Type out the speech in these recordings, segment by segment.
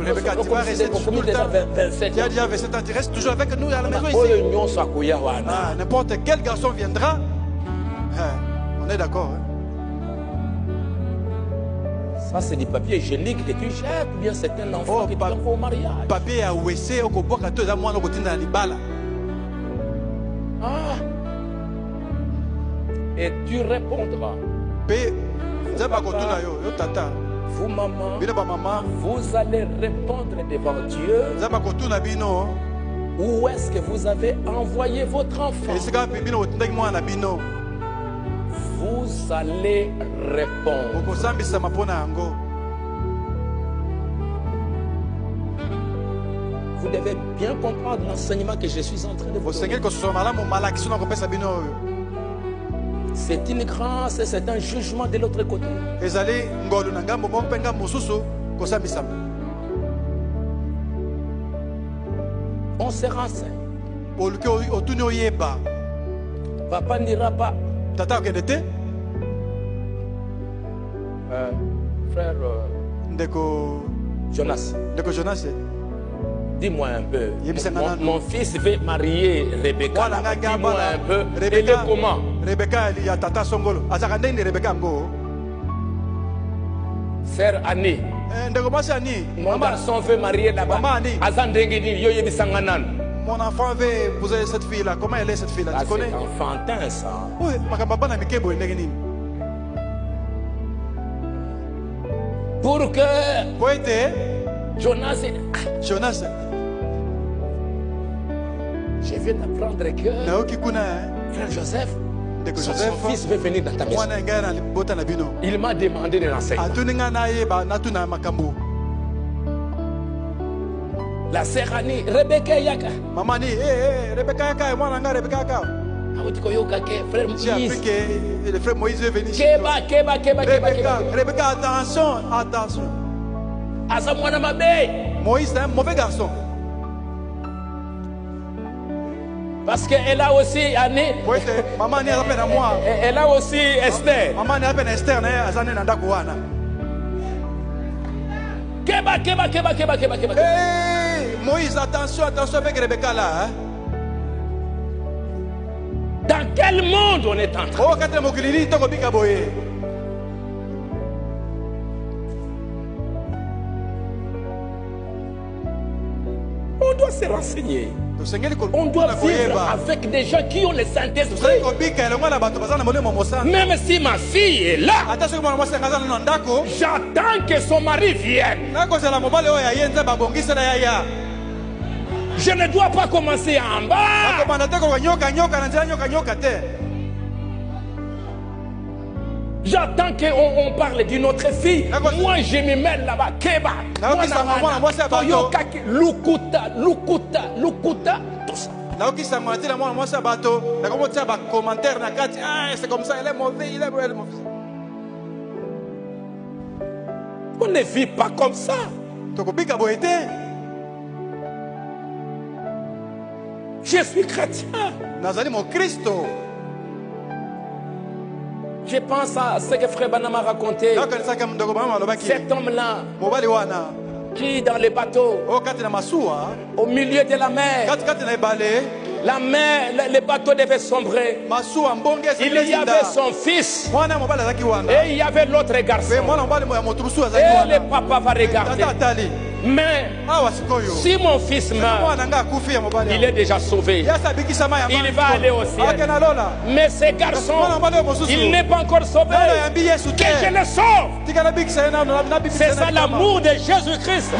Rebecca, tu vas rester tout le temps. Tu as déjà 27 ans, tu restes toujours avec nous à la maison ici. N'importe quel garçon viendra. On est d'accord. Ça, c'est du papier hygiénique que tu jettes, ou bien c'est un enfant qui t'envoie au mariage. Papier à WC, au Kobo, à tous, à moi, on dans les balles. Et tu répondras. Vous, maman, vous allez répondre devant Dieu. Où est-ce que vous avez envoyé votre enfant? Vous allez répondre. Vous devez bien comprendre l'enseignement que je suis en train de vous donner. C'est une grâce et c'est un jugement de l'autre côté. On se renseigne. Papa n'ira pas. Frère Jonas. Dis-moi un peu. Mon fils veut marier Rebecca. Dis-moi un peu. Elle est comment? Rebecca, il y a Tata Songolo. Rebecca Ngo. Sœur Annie. Mon garçon veut marier là-bas. Mon enfant veut épouser cette fille-là. Comment elle est cette fille-là? Tu connais? C'est enfantin ça. Oui, pour que Jonas, je viens d'apprendre que frère Joseph, son fils veut venir dans ta maison. Il m'a demandé de renseigner. La sœur Annie, Rebecca Yaka. Maman Annie, Rebecca Yaka, moi Nanga Rebecca Yaka. Frère Moïse. Le frère Moïse est venu. Rebecca, attention. Moïse est un mauvais garçon. Parce qu'elle a aussi Annie. Maman Annie appelle à moi. Elle a aussi Esther. Maman Annie appelle Esther. Moïse, attention avec Rebecca là. Dans quel monde on est entré? On doit se renseigner. On doit vivre avec des gens qui ont le Saint-Esprit. Même si ma fille est là, j'attends que son mari vienne. Je ne dois pas commencer en bas. J'attends qu'on parle d'une autre fille. Moi, je me mets là-bas. Keba. Lukuta. Tout ça. On ne vit pas comme ça. Je suis chrétien. Je pense à ce que Frère Banam a raconté. Cet homme-là qui dans le bateau, au milieu de la mer, le bateau devait sombrer. Il y avait son fils et il y avait l'autre garçon. Et le papa va regarder. Mais si mon fils meurt, il est déjà sauvé. Il va aller au ciel. Mais ce garçon, il n'est pas encore sauvé. Que je le sauve. C'est ça l'amour de Jésus-Christ.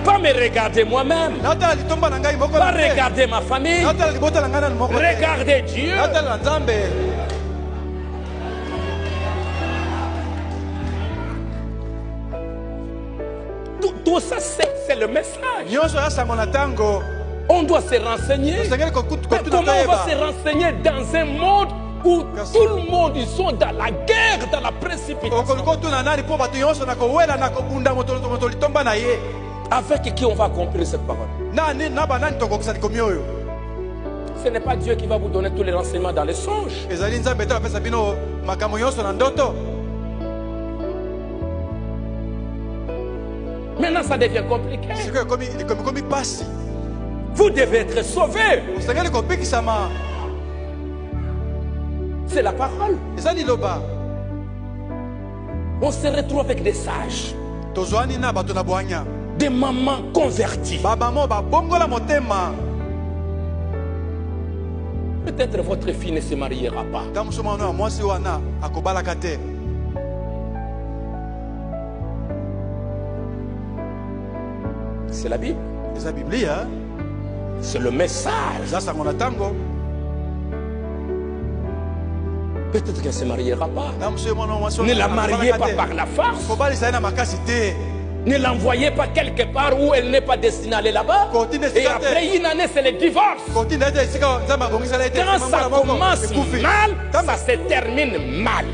Pas me regarder moi-même. Pas regarder ma famille. Regardez Dieu. Tout ça, c'est le message. On doit se renseigner. Comment on va se renseigner dans un monde où tout le monde, ils sont dans la guerre, dans la précipitation? Avec qui on va accomplir cette parole? Ce n'est pas Dieu qui va vous donner tous les renseignements dans les songes. Maintenant, ça devient compliqué. Vous devez être sauvés. C'est la parole. On se retrouve avec des sages, des mamans converties. Peut-être votre fille ne se mariera pas. C'est la Bible. C'est le message. Peut-être qu'elle ne se mariera pas. Ne la mariez pas par la force. Ne l'envoyez pas quelque part où elle n'est pas destinée à aller là-bas. Et après une année, c'est le divorce. Quand ça commence mal, ça se termine mal.